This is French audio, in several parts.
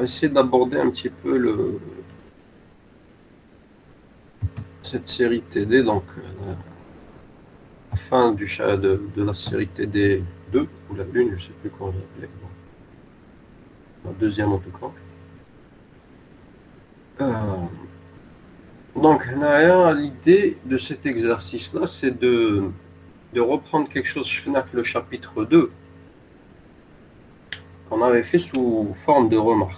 va essayer d'aborder un petit peu cette série TD, donc la fin de la série TD 2, ou la une, je ne sais plus comment l'appelait, la deuxième en tout cas. Donc, l'idée de cet exercice-là, c'est de reprendre quelque chose, je finis le chapitre 2, qu'on avait fait sous forme de remarques.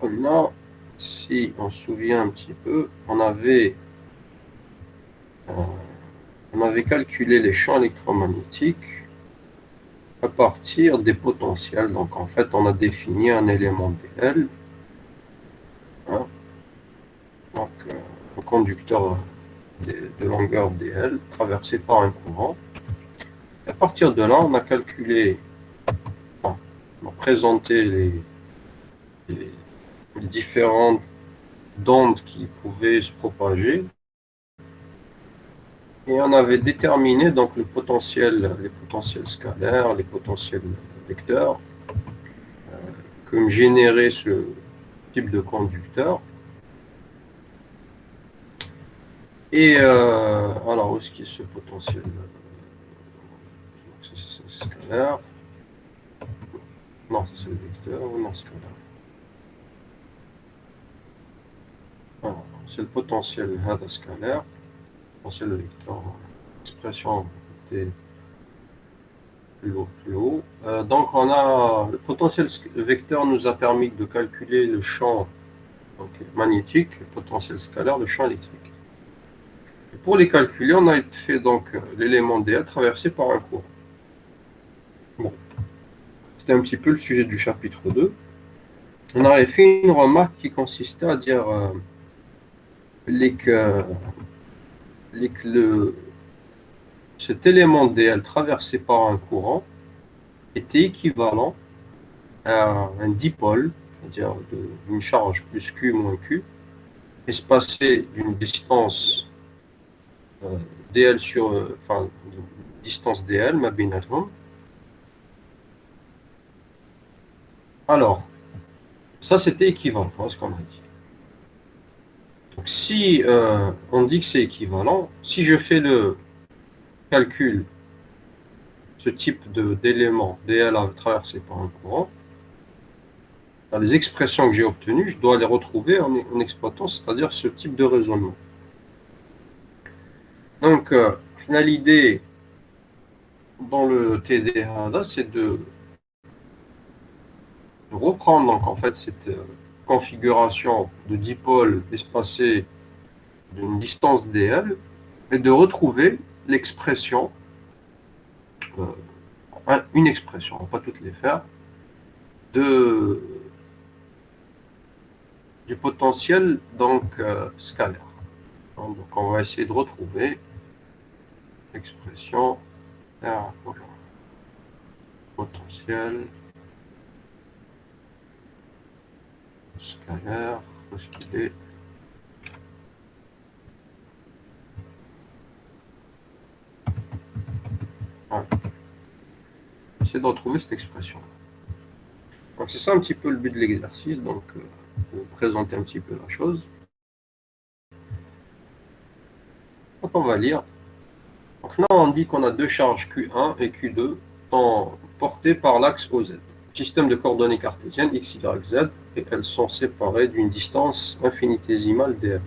Là, si on se souvient un petit peu, on avait calculé les champs électromagnétiques à partir des potentiels. Donc, en fait, on a défini un élément DL, hein, donc un conducteur de longueur DL traversé par un courant. Et à partir de là, on a calculé, enfin, on a présenté les différentes ondes qui pouvaient se propager. Et on avait déterminé donc les potentiels scalaires, les potentiels vecteurs, comme générer ce type de conducteur. Et alors, où est-ce qu'il y a ce potentiel scalaire? Non, c'est le vecteur, non, scalaire. C'est le potentiel scalaire, potentiel vecteur, expression était plus haut. Donc on a le potentiel vecteur nous a permis de calculer le champ magnétique, le potentiel scalaire, le champ électrique. Et pour les calculer, on a fait donc l'élément DL traversé par un courant. Bon, c'était un petit peu le sujet du chapitre 2. On avait fait une remarque qui consistait à dire cet élément DL traversé par un courant était équivalent à un dipôle, c'est-à-dire d'une charge plus Q moins Q, espacé d'une distance DL enfin, distance DL, ma binatum. Alors, ça c'était équivalent, ce qu'on a dit. Donc si on dit que c'est équivalent, si je fais le calcul, ce type d'élément DL traversé par un courant, les expressions que j'ai obtenues, je dois les retrouver en exploitant, c'est-à-dire ce type de raisonnement. Donc, l'idée dans le TDA, c'est de reprendre donc, en fait, cette configuration de dipôle espacé d'une distance dl et de retrouver l'expression, une expression, on ne va pas toutes les faire, du potentiel donc scalaire. Donc on va essayer de retrouver l'expression potentiel scalaire, où est-ce qu'il est? Voilà. Essayer de retrouver cette expression. Donc c'est ça un petit peu le but de l'exercice, donc pour vous présenter un petit peu la chose. Donc on va lire. Donc là on dit qu'on a deux charges Q1 et Q2 sont portées par l'axe OZ. Système de coordonnées cartésiennes X, Y, Z, et elles sont séparées d'une distance infinitésimale dl.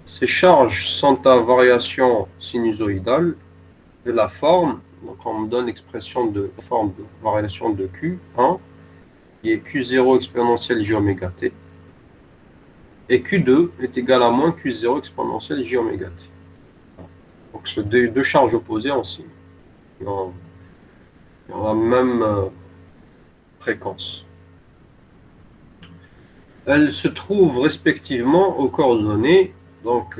Ces charges sont à variation sinusoïdale de la forme, donc on me donne l'expression de forme de variation de Q1, qui est Q0 exponentielle j oméga t, et Q2 est égal à moins Q0 exponentielle j oméga t. Donc ce deux charges opposées en signe, dans la même fréquence. Elles se trouvent respectivement aux coordonnées, donc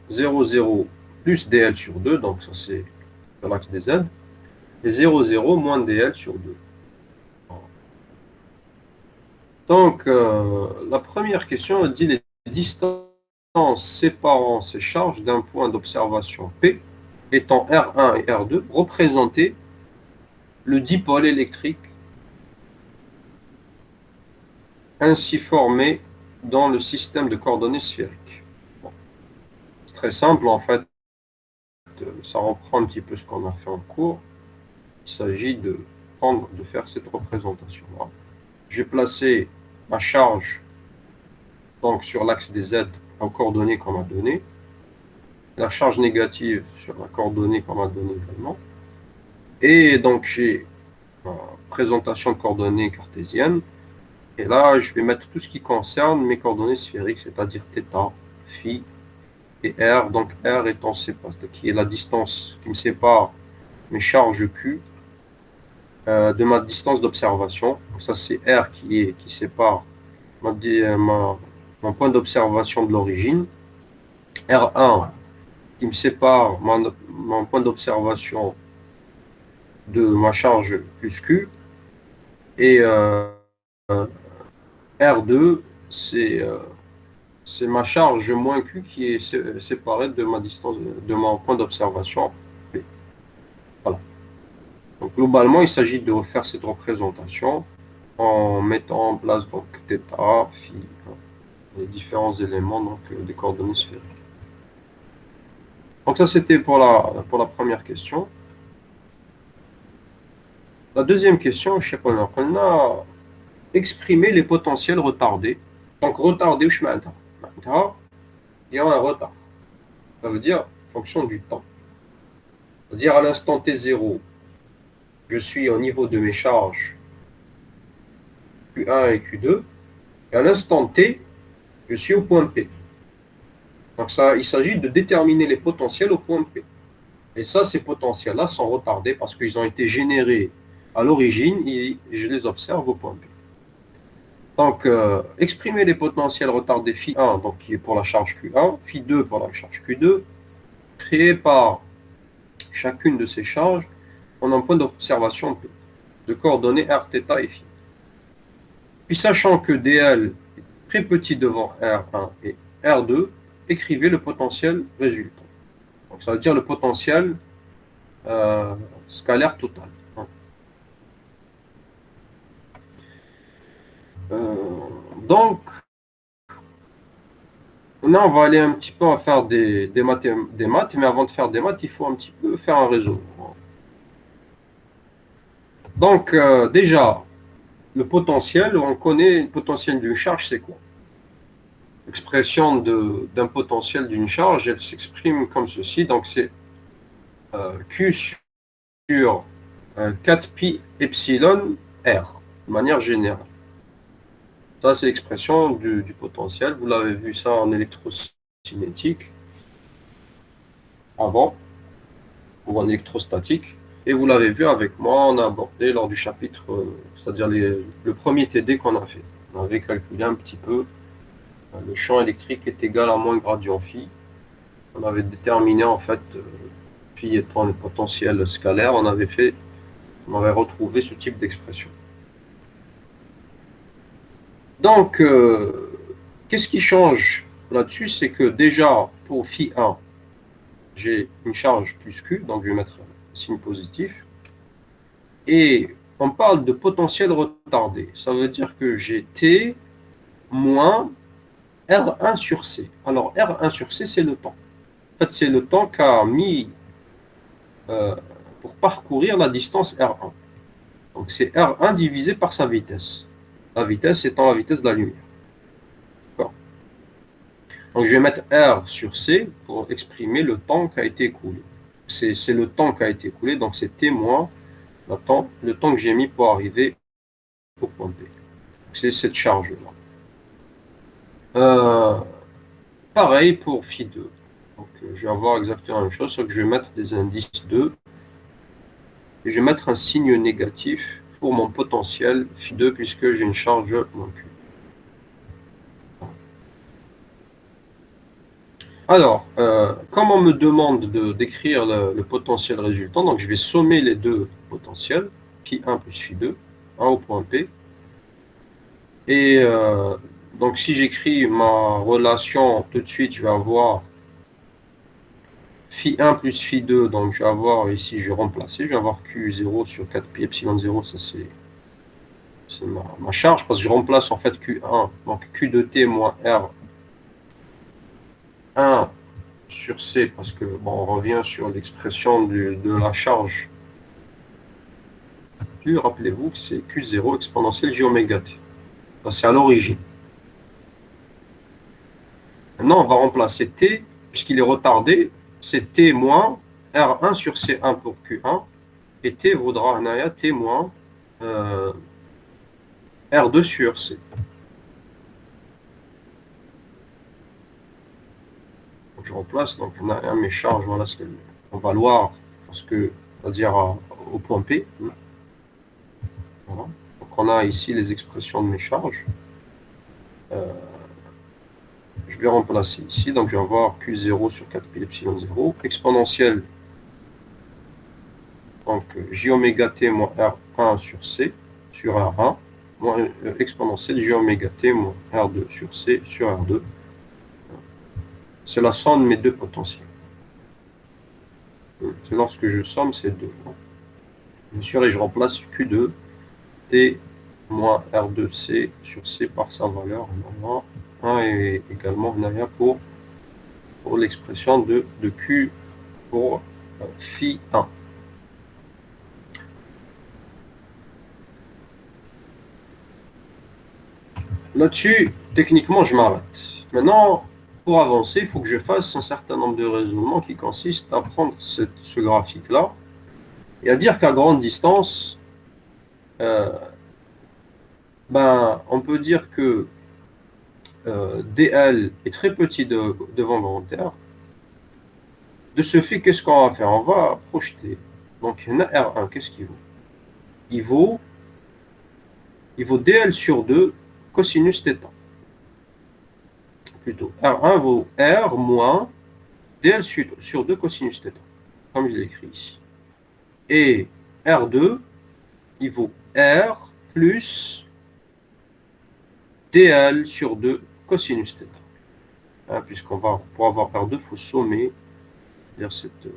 0, 0 plus dl sur 2, donc ça c'est l'axe des z, et 0, 0 moins dl sur 2. Donc, la première question dit les distances séparant ces charges d'un point d'observation P étant R1 et R2, représenter le dipôle électrique ainsi formé dans le système de coordonnées sphériques. Bon. C'est très simple, en fait, ça reprend un petit peu ce qu'on a fait en cours. Il s'agit de faire cette représentation-là. J'ai placé ma charge donc, sur l'axe des Z en coordonnées qu'on m'a donné, la charge négative sur la coordonnée qu'on m'a donnée également, et donc j'ai ma présentation de coordonnées cartésiennes, et là je vais mettre tout ce qui concerne mes coordonnées sphériques, c'est-à-dire θ, phi et r, donc r étant qui est la distance qui me sépare mes charges Q de ma distance d'observation. Ça c'est r qui sépare mon point d'observation de l'origine, R1 qui me sépare mon point d'observation de ma charge plus Q, et R2 c'est ma charge moins Q qui est séparée de ma distance, de mon point d'observation P. Voilà. Donc globalement, il s'agit de refaire cette représentation en mettant en place donc θ, phi, les différents éléments donc, des coordonnées sphériques. Donc ça c'était pour la première question. La deuxième question, on a exprimé les potentiels retardés. Donc retardé, il y a un retard. Ça veut dire fonction du temps. C'est-à-dire à l'instant t0, je suis au niveau de mes charges Q1 et Q2, et à l'instant t, je suis au point P. Donc ça, il s'agit de déterminer les potentiels au point P. Et ça, ces potentiels-là sont retardés parce qu'ils ont été générés à l'origine et je les observe au point P. Donc, exprimer les potentiels retardés phi1, donc qui est pour la charge Q1, phi2 pour la charge Q2, créés par chacune de ces charges en un point d'observation P, de coordonnées r, θ et phi. Puis sachant que dl est très petit devant R1 et R2, écrivez le potentiel résultant. Donc ça veut dire le potentiel scalaire total. Donc, là, on va aller un petit peu à faire des maths, mais avant de faire des maths, il faut un petit peu faire un réseau. Donc, déjà, le potentiel, on connaît le potentiel d'une charge, c'est quoi? L'expression d'un potentiel d'une charge, elle s'exprime comme ceci. Donc, c'est Q sur 4pi epsilon R, de manière générale. Ça, c'est l'expression du potentiel. Vous l'avez vu ça en électrocinétique avant, ou en électrostatique. Et vous l'avez vu avec moi, on a abordé lors du chapitre, c'est-à-dire le premier TD qu'on a fait. On avait calculé un petit peu le champ électrique est égal à moins gradient phi. On avait déterminé en fait, phi étant le potentiel scalaire, on avait retrouvé ce type d'expression. Donc, qu'est-ce qui change là-dessus? C'est que déjà, pour phi1, j'ai une charge plus Q, donc je vais mettre un signe positif. Et on parle de potentiel retardé. Ça veut dire que j'ai T moins R1 sur C. Alors, R1 sur C, c'est le temps. En fait, c'est le temps qu'a mis pour parcourir la distance R1. Donc, c'est R1 divisé par sa vitesse. La vitesse étant la vitesse de la lumière. D'accord. Donc, je vais mettre R sur C pour exprimer le temps qui a été écoulé. C'est le temps qui a été écoulé, donc c'est T moins le temps que j'ai mis pour arriver au point P. C'est cette charge-là. Pareil pour phi2. Donc, je vais avoir exactement la même chose, sauf que je vais mettre des indices 2 et je vais mettre un signe négatif pour mon potentiel phi2 puisque j'ai une charge moins Q. Alors, comme on me demande d'écrire le potentiel résultant, donc je vais sommer les deux potentiels, phi1 plus phi2, 1 au point P. Et donc si j'écris ma relation tout de suite, je vais avoir Phi1 plus Phi2, donc je vais avoir ici, je vais remplacer, je vais avoir Q0 sur 4pi epsilon 0, ça c'est ma charge, parce que je remplace en fait Q1, donc Q de T moins R1 sur C, parce que, bon, on revient sur l'expression de la charge. Rappelez-vous que c'est Q0 exponentielle J oméga T. C'est à l'origine. Maintenant, on va remplacer T, puisqu'il est retardé, c'est T moins R1 sur C1 pour Q1, et T vaudra T moins R2 sur C. Donc, je remplace, donc on a mes charges, voilà ce qu'elles vont valoir, parce que, c'est-à-dire au point P. Voilà. Donc on a ici les expressions de mes charges. Je vais remplacer ici, donc je vais avoir Q0 sur 4pi epsilon 0, exponentielle, donc J oméga T moins R1 sur C sur R1, moins exponentielle J oméga T moins R2 sur C sur R2. C'est la somme de mes deux potentiels. C'est lorsque je somme ces deux. Bien sûr, et je remplace Q2 T moins R2C sur C par sa valeur. 1 est également pour l'expression de Q pour phi 1. Là-dessus, techniquement, je m'arrête. Maintenant, pour avancer, il faut que je fasse un certain nombre de raisonnements qui consistent à prendre ce graphique-là et à dire qu'à grande distance, on peut dire que dl est très petit devant grand R. De ce fait, qu'est-ce qu'on va faire? On va projeter. Donc, R1, qu'est-ce qu'il vaut? Il vaut dl sur 2 cosinus θ. Plutôt, R1 vaut R moins dl sur 2 cosinus θ, comme je l'ai écrit ici. Et R2, il vaut R plus dl sur 2 cosinus θ. Hein, puisqu'on va, pour avoir R2, il faut sommer cette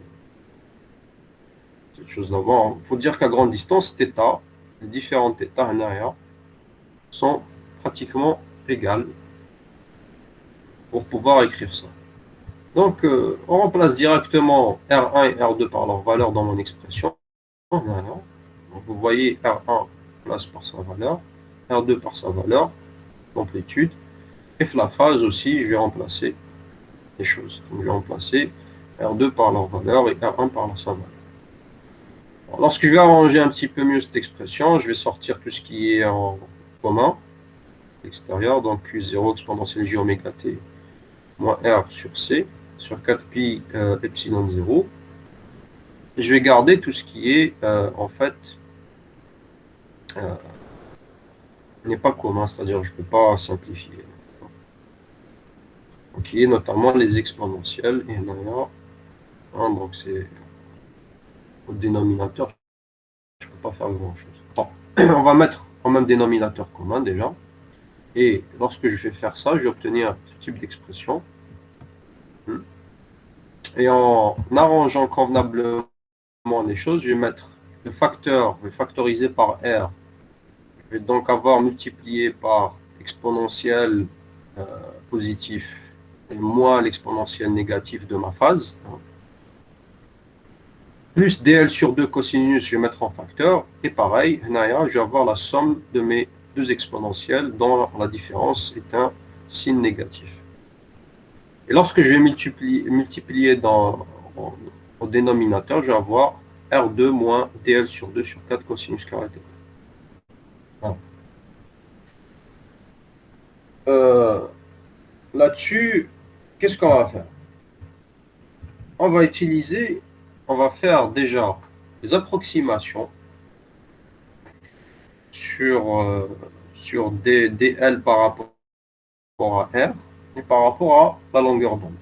chose-là. Bon, il faut dire qu'à grande distance, θ, les différentes θ en arrière, sont pratiquement égales pour pouvoir écrire ça. Donc, on remplace directement R1 et R2 par leur valeur dans mon expression. Donc, vous voyez R1 place par sa valeur, R2 par sa valeur, l'amplitude, et la phase aussi, je vais remplacer les choses. Donc, je vais remplacer R2 par leur valeur et R1 par sa valeur. Alors, lorsque je vais arranger un petit peu mieux cette expression, je vais sortir tout ce qui est en commun, extérieur, donc Q0 exponentielle J oméga T moins R sur C sur 4pi epsilon 0. Et je vais garder tout ce qui est en fait n'est pas commun, c'est-à-dire je ne peux pas simplifier. Donc il y a notamment les exponentielles, et donc c'est au dénominateur, je ne peux pas faire grand-chose. Bon, on va mettre en même dénominateur commun déjà, et lorsque je vais faire ça, je vais obtenir ce type d'expression. Et en arrangeant convenablement les choses, je vais mettre le facteur, je vais factoriser par R. Je vais donc avoir multiplié par exponentielle positif et moins l'exponentielle négative de ma phase. Plus dl sur 2 cosinus, je vais mettre en facteur. Et pareil, je vais avoir la somme de mes deux exponentielles dont la différence est un signe négatif. Et lorsque je vais multiplier au dénominateur, je vais avoir R2 moins dl sur 2 sur 4 cosinus carré θ. Voilà. Là-dessus, qu'est-ce qu'on va faire? On va faire déjà des approximations sur dl par rapport à R et par rapport à la longueur d'onde.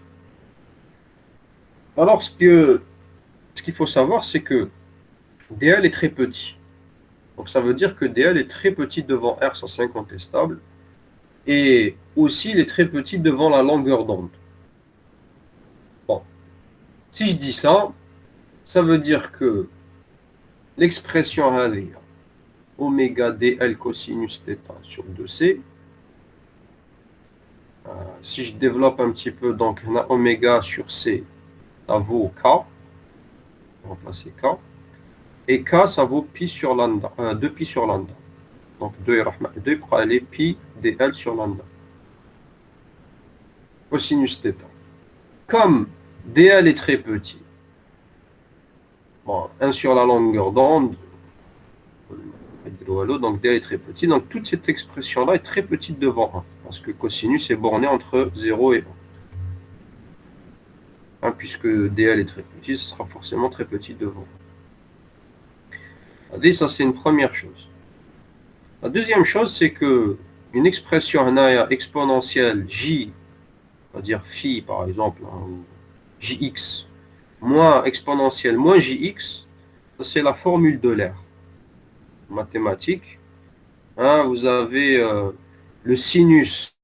Alors, ce qu'il faut savoir, c'est que dl est très petit. Donc, ça veut dire que dl est très petit devant R, ça c'est incontestable. Et aussi, il est très petit devant la longueur d'onde. Bon. Si je dis ça, ça veut dire que l'expression oméga dl cosinus θ sur 2c, si je développe un petit peu, donc on a oméga sur c, ça vaut k, on va remplacer k, et k ça vaut pi sur lambda, 2 pi sur lambda. Donc 2 pour aller pi dl sur lambda. Cosinus θ. Comme dl est très petit, bon, 1 sur la longueur d'onde, donc dl est très petit, donc toute cette expression-là est très petite devant 1, parce que cosinus est borné entre 0 et 1. Puisque dl est très petit, ce sera forcément très petit devant 1. Ça, c'est une première chose. La deuxième chose, c'est que une expression exponentielle j, on va dire phi par exemple, ou jx, moins exponentielle moins jx, c'est la formule d'Euler mathématique. Vous avez le sinus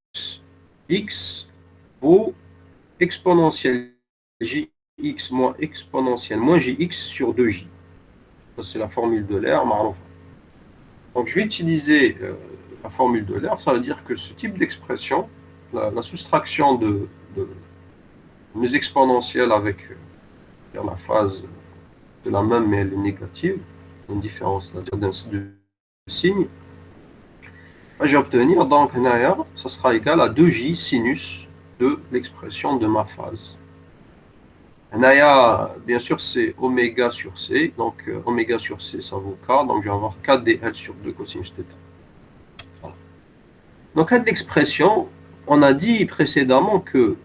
x vaut exponentielle jx moins exponentielle moins jx sur 2j. Ça, c'est la formule d'Euler. Donc je vais utiliser la formule d'Euler. Ça veut dire que ce type d'expression, la soustraction de mes exponentielles avec la phase de la même mais elle est négative, une différence, c'est-à-dire de signe, je vais obtenir donc ça sera égal à 2j sinus de l'expression de ma phase. Bien sûr, c'est oméga sur c, donc oméga sur c, ça vaut k, donc je vais avoir k dl sur 2 cosinus θ. Voilà. Donc, à l'expression, on a dit précédemment que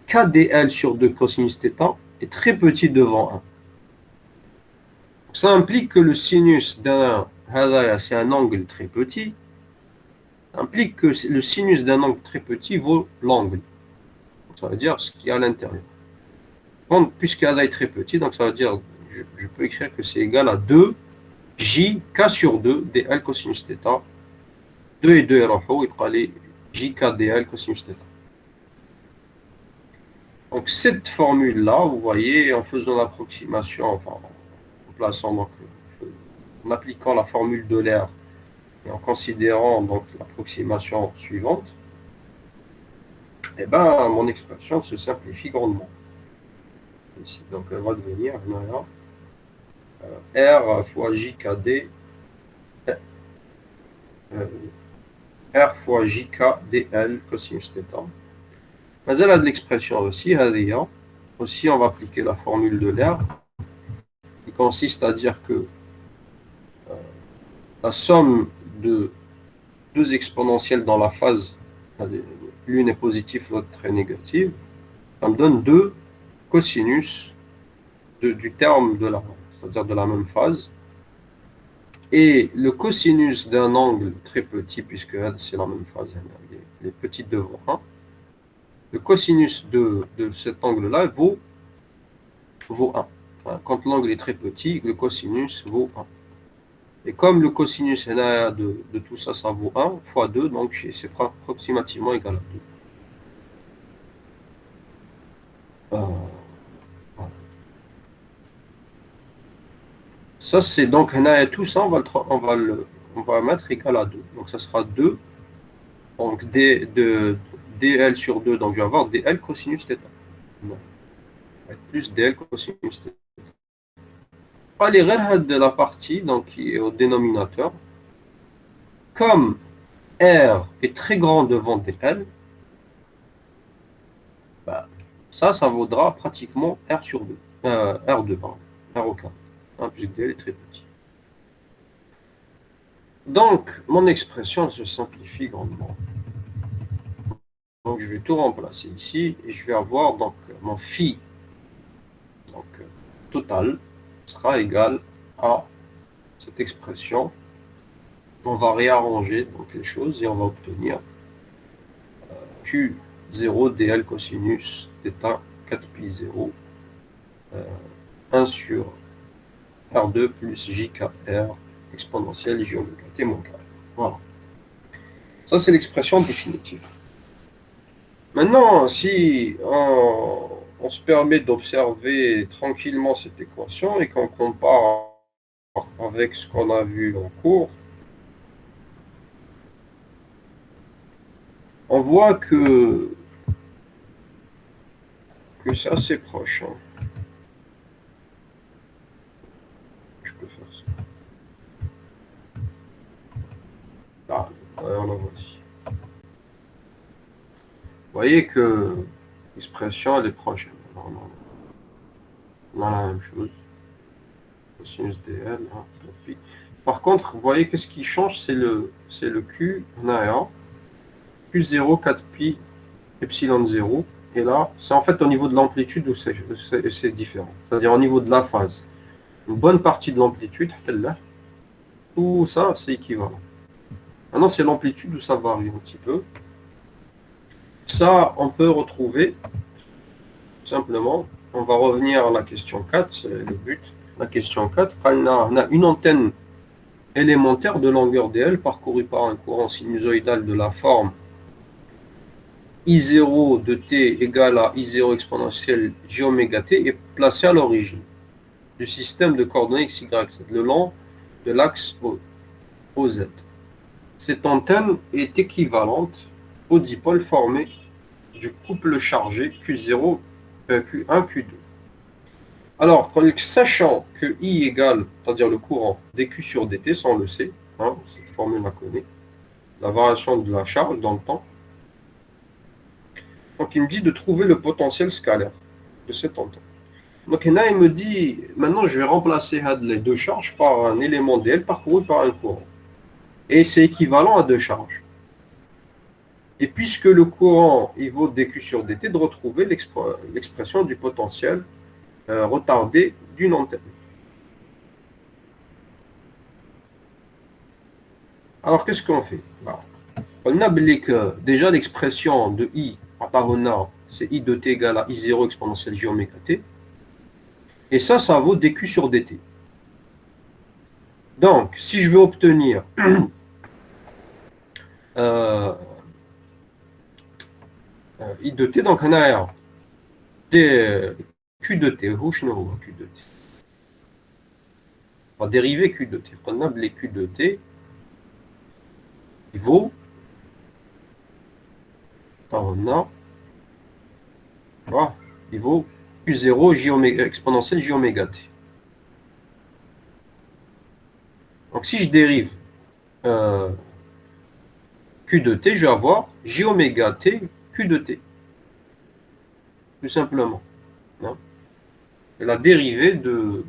k dl sur 2 cosinus θ est très petit devant 1. Ça implique que le sinus d'un c'est un angle très petit. Ça implique que le sinus d'un angle très petit vaut l'angle. Ça veut dire ce qu'il y a à l'intérieur. Puisque est très petit, donc ça veut dire, je peux écrire que c'est égal à 2 j k sur 2 dl cosinus θ. 2 et 2 il peut aller j k dl cosinus θ. Donc cette formule-là, vous voyez, en faisant l'approximation, enfin en plaçant donc, en appliquant la formule d'Euler et en considérant donc l'approximation suivante, mon expression se simplifie grandement. Ici, donc elle va devenir R fois JKD R fois JK dl cosinus θ. Mais elle a de l'expression aussi, aussi on va appliquer la formule d'Euler qui consiste à dire que la somme de deux exponentielles dans la phase, l'une est positive, l'autre est négative, ça me donne 2 cosinus du terme de la, c'est-à-dire de la même phase. Et le cosinus d'un angle très petit, puisque c'est la même phase, elle est petite devant 1, le cosinus de cet angle-là vaut 1. Quand l'angle est très petit, le cosinus vaut 1. Et comme le cosinus de tout ça, ça vaut 1 fois 2, donc c'est approximativement égal à 2. Ça, c'est donc, tout ça, on va mettre égal à 2. Donc, ça sera 2. Donc, dl sur 2, donc je vais avoir dl cosinus θ. Plus dl cosinus θ. Pas les règles de la partie, donc qui est au dénominateur. Comme R est très grand devant dl, ça vaudra pratiquement R sur 2. R2, pardon. R au 4. Puisque dl est très petit. Donc, mon expression se simplifie grandement. Donc, je vais tout remplacer ici et je vais avoir donc mon phi total sera égal à cette expression. On va réarranger donc les choses et on va obtenir Q0 dl cosinus θ 4 pi 0 1 sur R2 plus JKR exponentielle J oméga T moins carré. Voilà. Ça, c'est l'expression définitive. Maintenant, si on se permet d'observer tranquillement cette équation et qu'on compare avec ce qu'on a vu en cours, on voit que c'est assez proche. Hein. Je peux faire ça. Ah, ouais, on la voit ici. Vous voyez que l'expression elle est proche. On a la même chose. Sinus dl. Hein, par contre, vous voyez qu'est-ce qui change, c'est le Q, on a un Q0, 4pi, epsilon 0. Et là, c'est en fait au niveau de l'amplitude où c'est différent. C'est-à-dire au niveau de la phase. Une bonne partie de l'amplitude, tout ça, c'est équivalent. Maintenant, c'est l'amplitude où ça varie un petit peu. Ça, on peut retrouver simplement. On va revenir à la question 4, c'est le but. La question 4, on a une antenne élémentaire de longueur dl parcourue par un courant sinusoïdal de la forme I0 de t égale à I0 exponentielle j oméga t est placée à l'origine du système de coordonnées x, y, z, le long de l'axe OZ. Cette antenne est équivalente au dipôle formé du couple chargé Q0, Q1, Q2. Alors, sachant que I égale, c'est-à-dire le courant dQ sur dt, ça on le sait, hein, cette formule on la connaît, la variation de la charge dans le temps. Donc il me dit de trouver le potentiel scalaire de cette antenne. Donc là, il me dit, maintenant je vais remplacer les deux charges par un élément dl parcouru par un courant. Et c'est équivalent à deux charges. Et puisque le courant il vaut dQ sur dt, de retrouver l'expression du potentiel retardé d'une antenne. Alors qu'est-ce qu'on fait? On applique déjà l'expression de I à Parona, c'est I de t égale à I0 exponentielle j oméga t. Et ça vaut dQ sur dt. Donc, si je veux obtenir I de t, donc on a Q de t, Q de t. On va dériver Q de t. On a les Q de t, il vaut, voilà, il vaut Q0 j oméga, exponentielle j oméga t. Donc si je dérive Q de t, je vais avoir j oméga t Q de t. Tout simplement. Hein. Et la dérivée de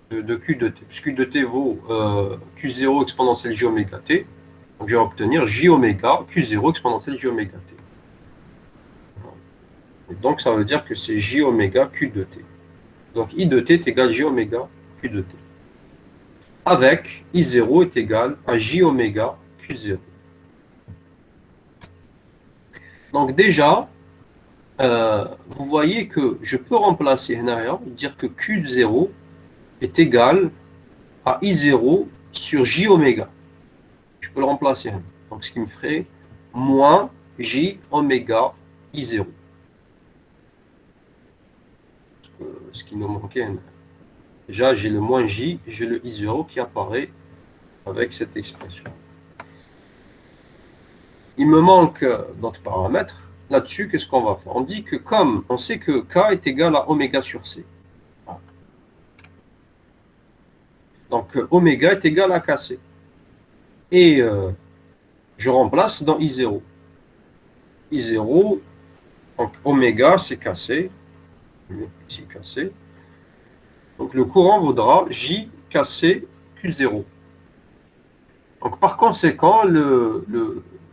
Q de t. Puisque Q de t vaut Q0 exponentielle j oméga t. Donc je vais obtenir j oméga Q0 exponentielle j oméga t. Et donc ça veut dire que c'est j oméga Q de t. Donc I de t est égal à j oméga Q de t. Avec I0 est égal à j oméga Q0. Donc déjà, vous voyez que je peux remplacer dire que Q0 est égal à I0 sur j oméga. Je peux le remplacer. Donc ce qui me ferait moins j oméga I0. Ce qui nous manquait. Déjà, j'ai le moins j, j'ai le I0 qui apparaît avec cette expression. Il me manque d'autres paramètres. Là-dessus, qu'est-ce qu'on va faire? On dit que comme on sait que K est égal à oméga sur C. Donc oméga est égal à KC. Et je remplace dans I0. I0, donc oméga c'est KC. Ici KC. Donc le courant vaudra J KC Q0. Donc par conséquent,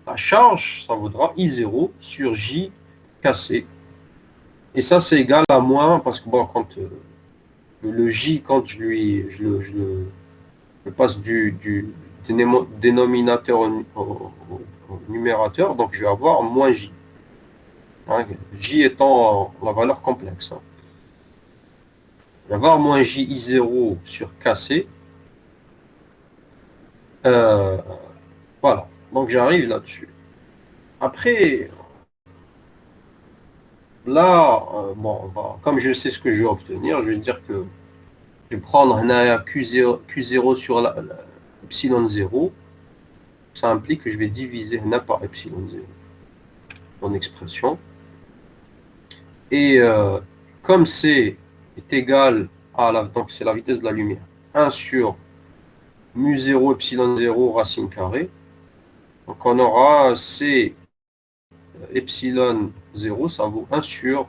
la charge, ça vaudra I0 sur J KC. Et ça, c'est égal à moins, parce que bon, quand le J, quand je passe du dénominateur au numérateur, donc je vais avoir moins J. Hein, J étant la valeur complexe. Hein. Je vais avoir moins J I0 sur KC. Voilà, donc j'arrive là-dessus. Après, là, bon, comme je sais ce que je vais obtenir, je vais dire que je vais prendre un Q0 sur epsilon 0. Ça implique que je vais diviser n par epsilon 0, mon expression. Et comme c est égal à donc c'est la vitesse de la lumière, 1 sur mu 0 epsilon 0 racine carrée. Donc on aura c epsilon 0, ça vaut 1 sur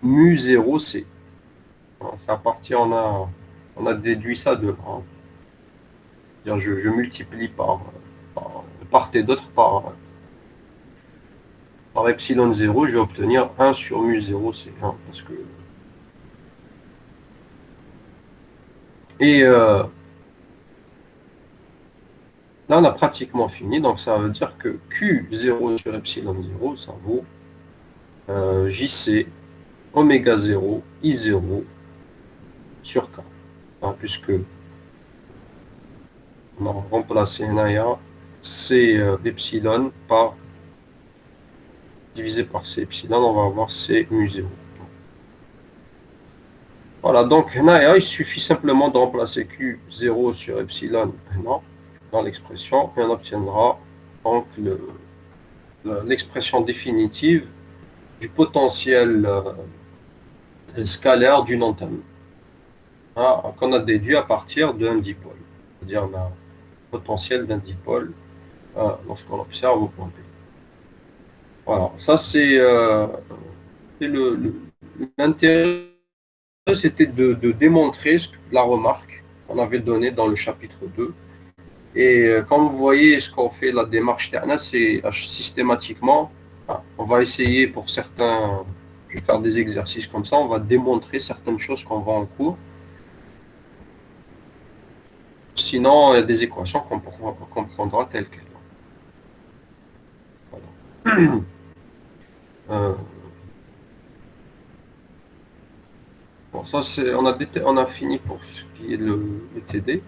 mu 0 c. C'est à partir, on a déduit ça de 1. Je multiplie par part et d'autre par epsilon 0, je vais obtenir 1 sur mu 0 c. Parce que... Et là, on a pratiquement fini, donc ça veut dire que Q0 sur epsilon 0, ça vaut JC oméga 0 I0 sur K. Puisque on a remplacé Naya C epsilon par divisé par C epsilon, on va avoir C mu 0. Voilà, donc Naya, il suffit simplement de remplacer Q0 sur epsilon dans l'expression et on obtiendra donc l'expression définitive du potentiel scalaire d'une antenne, qu'on a déduit à partir d'un dipôle, c'est-à-dire le potentiel d'un dipôle lorsqu'on observe au point P. Voilà, ça c'est l'intérêt, c'était de démontrer la remarque qu'on avait donnée dans le chapitre 2. Et comme vous voyez, ce qu'on fait, la démarche TANA, c'est systématiquement, on va essayer pour certains, je vais faire des exercices comme ça, on va démontrer certaines choses qu'on voit en cours. Sinon, il y a des équations qu'on comprendra telles quelles. Voilà. Bon, ça c'est, on a fini pour ce qui est le TD.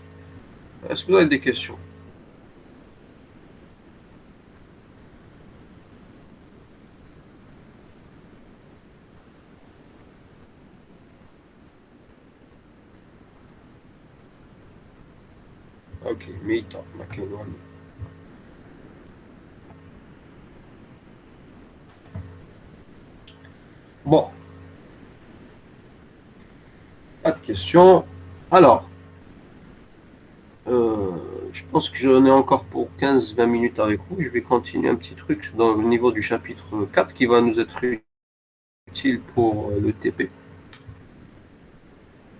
Est-ce que vous avez des questions? Ok, Mita, McEwan. Bon. Pas de questions. Alors, je pense que j'en ai encore pour 15-20 minutes avec vous. Je vais continuer un petit truc dans le niveau du chapitre 4 qui va nous être utile pour le TP.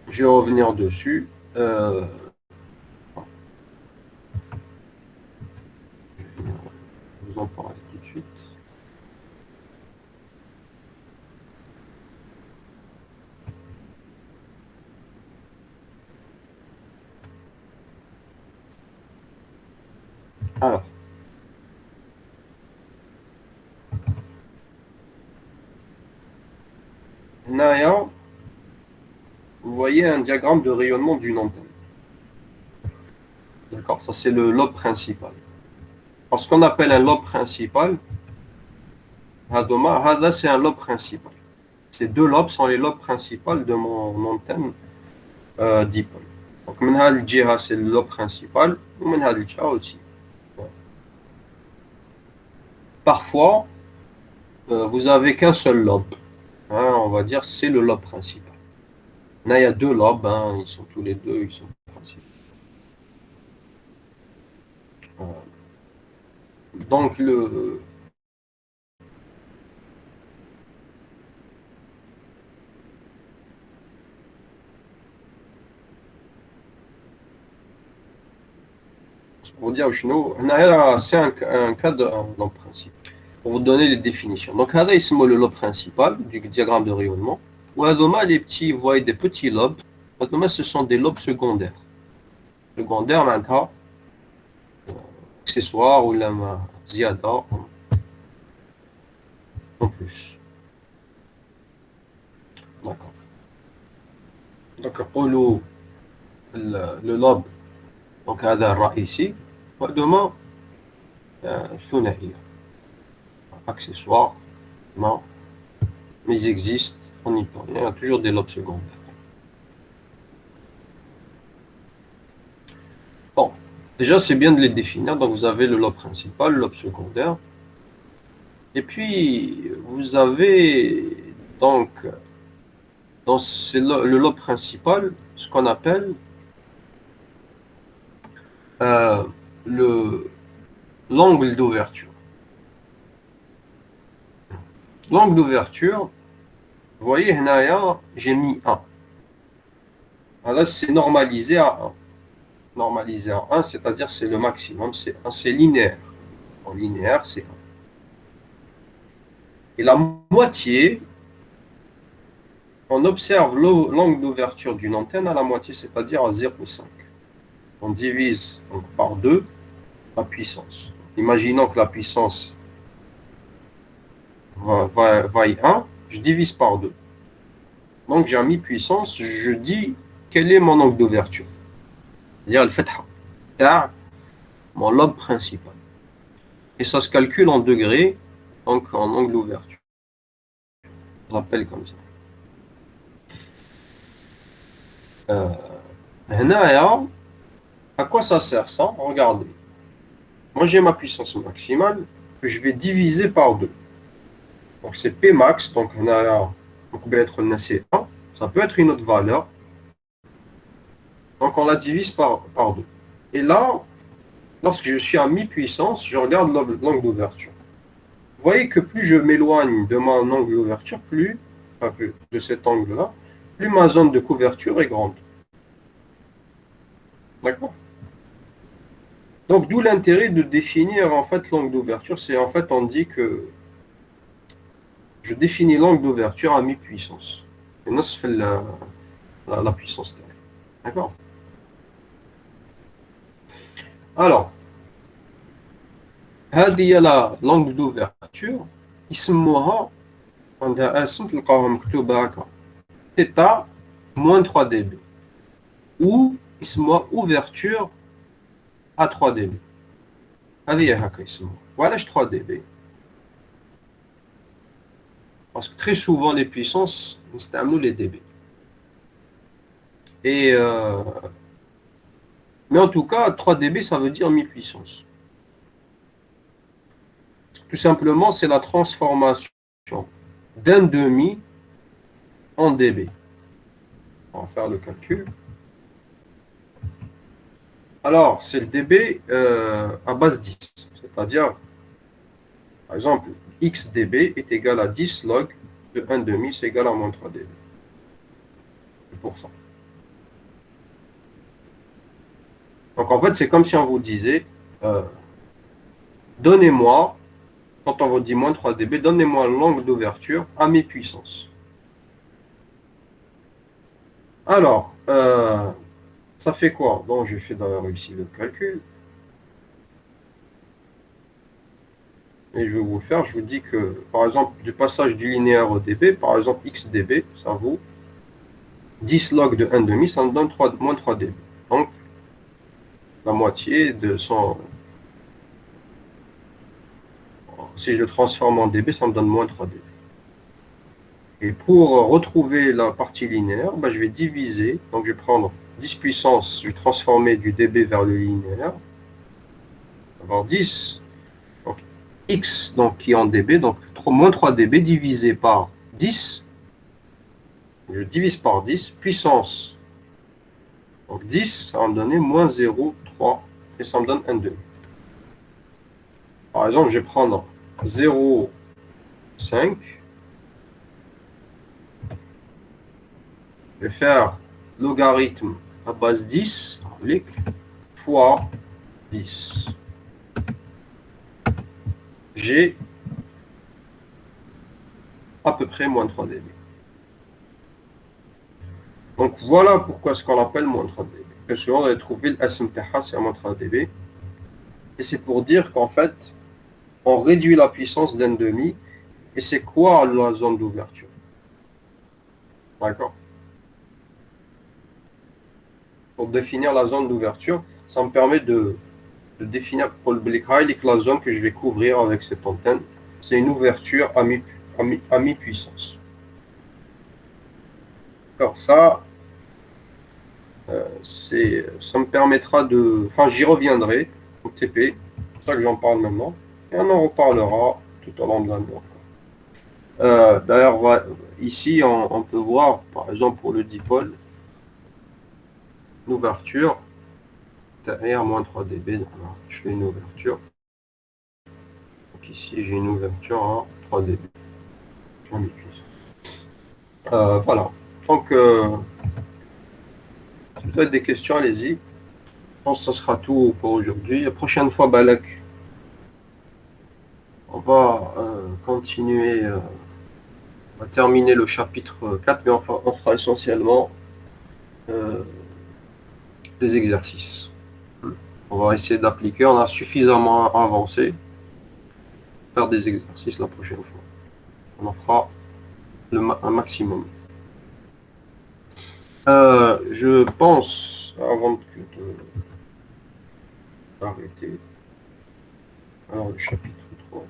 Je vais revenir dessus. Je vais vous en parler tout de suite. Alors, Naya, vous voyez un diagramme de rayonnement d'une antenne. D'accord, ça c'est le lobe principal. Alors, ce qu'on appelle un lobe principal, Hadoma, c'est un lobe principal. Ces deux lobes sont les lobes principaux de mon antenne dipôle. Donc, Menhal Jiha, c'est le lobe principal, ou Menhal Jiha aussi. Parfois, vous avez qu'un seul lobe. On va dire c'est le lobe principal. Là, il y a deux lobes, ils sont tous les deux, ils sont principaux. Donc, pour dire c'est un cas de lobe principal. Pour vous donner les définitions. Donc, là, c'est le lobe principal du diagramme de rayonnement. Ou les petits, vous voyez des petits lobes. Ce sont des lobes secondaires. Secondaires, maintenant, accessoires ou la ziada en plus. D'accord. Donc, pour le lobe, donc, هذا الرئيسي ودما ثنائية accessoire Non, mais ils existent, on n'y peut rien, il y a toujours des lobes secondaires. Bon, déjà c'est bien de les définir, donc vous avez le lobe principal, le lobe secondaire, et puis vous avez donc dans le lobe principal ce qu'on appelle euh, le l'angle d'ouverture. L'angle d'ouverture, vous voyez, Hnaya, j'ai mis 1. Alors là, c'est normalisé à 1. Normalisé à 1, c'est-à-dire c'est le maximum, c'est linéaire. En linéaire, c'est 1. Et la moitié, on observe l'angle d'ouverture d'une antenne à la moitié, c'est-à-dire à 0,5. On divise donc par 2 la puissance. Imaginons que la puissance vaille 1, je divise par 2. Donc j'ai mis puissance, je dis quel est mon angle d'ouverture. C'est-à-dire le fatha, mon lobe principal. Et ça se calcule en degrés, donc en angle d'ouverture. On l'appelle comme ça. À quoi ça sert ça? Regardez. Moi j'ai ma puissance maximale que je vais diviser par 2. Donc c'est P max, donc on peut être un C1, ça peut être une autre valeur. Donc on la divise par 2. Et là, lorsque je suis à mi-puissance, je regarde l'angle d'ouverture. Vous voyez que plus je m'éloigne de mon angle d'ouverture, plus de cet angle-là, plus ma zone de couverture est grande. D'accord? Donc d'où l'intérêt de définir en fait l'angle d'ouverture. C'est en fait on dit que je définis l'angle d'ouverture à mi-puissance. Et non, ça fait la puissance terrestre. D'accord? Alors, هذه l'angle d'ouverture يسموها عندها اسم تلقاوها مكتوبة هكا θ moins 3 dB ou يسموها ouverture à 3 dB. هذه هكا يسموها. وعلاش 3 dB؟ Parce que très souvent les puissances نستعملوا les dB. Et mais en tout cas 3 dB ça veut dire mi-puissance. Tout simplement, c'est la transformation d'un demi en dB. On va faire le calcul. Alors, c'est le dB à base 10. C'est-à-dire, par exemple, x dB est égal à 10 log de 1 demi, c'est égal à moins 3 dB. Donc, en fait, c'est comme si on vous disait, donnez-moi, quand on vous dit moins 3 dB, donnez-moi l'angle d'ouverture à mes puissances. Alors, ça fait quoi? Donc, je fais d'ailleurs ici le calcul. Et je vais vous le faire. Je vous dis que, par exemple, du passage du linéaire au dB, par exemple, x dB, ça vaut 10 log de 1 demi, ça me donne moins 3 dB. Donc, la moitié de son... Si je le transforme en dB, ça me donne moins 3 dB. Et pour retrouver la partie linéaire, ben, je vais diviser. Donc, je vais prendre 10 puissance, je vais transformer du dB vers le linéaire. Avoir 10, donc x donc, qui est en dB, donc moins 3 dB divisé par 10. Je divise par 10, puissance. Donc 10, ça va me donner moins 0,3 et ça me donne 1 demi. Par exemple, je vais prendre 0,5. Je vais faire logarithme à base 10 fois 10. J'ai à peu près moins 3 dB. Donc voilà pourquoi ce qu'on appelle moins 3 dB. Bien sûr, on va trouver le SMTH, c'est à moins 3 dB. Et c'est pour dire qu'en fait, on réduit la puissance d'un demi. Et c'est quoi la zone d'ouverture? D'accord? Pour définir la zone d'ouverture, ça me permet de définir pour le Blick High la zone que je vais couvrir avec cette antenne. C'est une ouverture à mi-puissance. Alors ça, ça me permettra de... Enfin, j'y reviendrai au TP, c'est pour ça que j'en parle maintenant. Et on en reparlera tout au long de l'année. D'ailleurs, ici, on peut voir, par exemple, pour le dipôle, l'ouverture, derrière moins 3 dB, alors, je fais une ouverture. Donc ici, j'ai une ouverture à 3 dB. Voilà. Donc, si vous avez des questions, allez-y. Je pense que ce sera tout pour aujourd'hui. La prochaine fois, Balak, on va continuer, on va terminer le chapitre 4, mais enfin, on fera essentiellement des exercices. On va essayer d'appliquer, on a suffisamment avancé, faire des exercices la prochaine fois. On en fera un maximum. Je pense, avant de arrêter, alors le chapitre 3,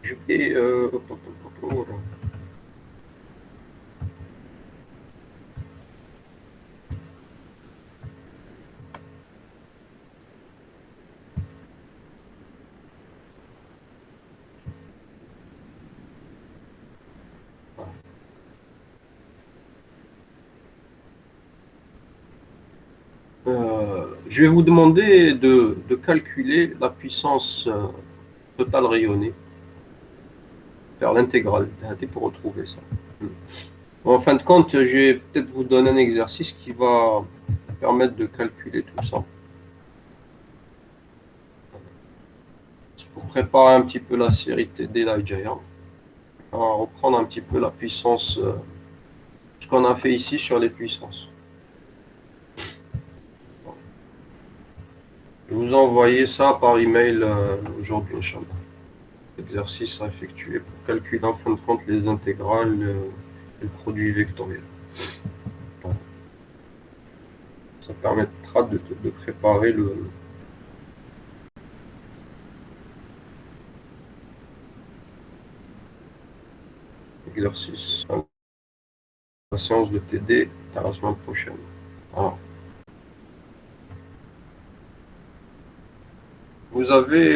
je vais... je vais vous demander de calculer la puissance totale rayonnée, faire l'intégrale pour retrouver ça. En fin de compte, je vais peut-être vous donner un exercice qui va permettre de calculer tout ça. Pour préparer un petit peu la série TD Lightyear, on va reprendre un petit peu la puissance, ce qu'on a fait ici sur les puissances. Je vais vous envoyer ça par email aujourd'hui, Inch'Allah. Exercice à effectuer pour calculer en fin de compte les intégrales et le produit vectoriel. Ça permettra de préparer l'exercice, la séance de TD à la semaine prochaine. Voilà. Vous avez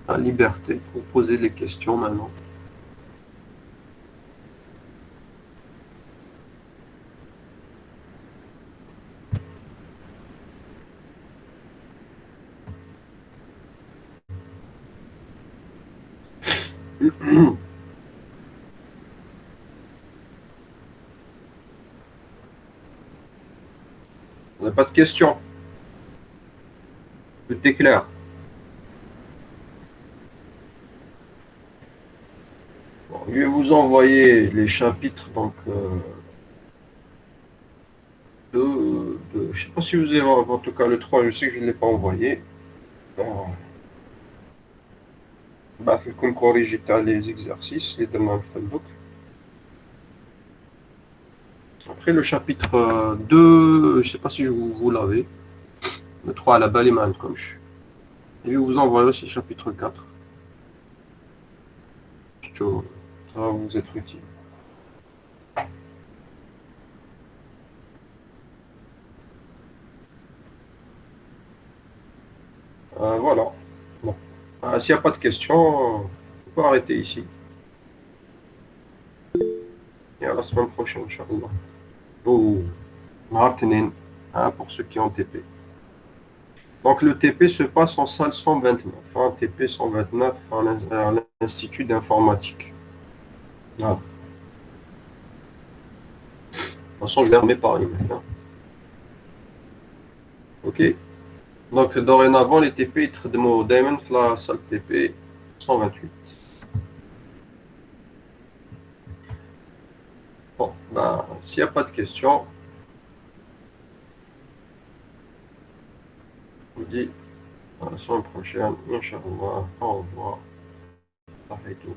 la liberté pour poser les questions maintenant. Vous n'avez pas de questions? Tout est clair. Bon, je vais vous envoyer les chapitres donc je ne sais pas si vous avez en tout cas le 3, je sais que je ne l'ai pas envoyé. Bah, comme corriger les exercices, les demandes Facebook. Après le chapitre 2, je ne sais pas si vous l'avez. Le 3 à la Baliman comme je. Je vais vous envoyer aussi le chapitre 4. Ça va vous être utile. Voilà. Bon. S'il n'y a pas de questions, on peut arrêter ici. Et à la semaine prochaine, Inch'Allah. Ou Martinin, pour ceux qui ont TP. Donc le TP se passe en salle 129, TP 129 à l'Institut d'informatique. Voilà. De toute façon, je l'ai remis par email. Ok. Donc dorénavant, les TP يتخدموا دائما في la salle TP 128. Bon, ben, s'il n'y a pas de questions, je vous dis à la semaine prochaine, Inch'Allah, au revoir. Ça fait tout.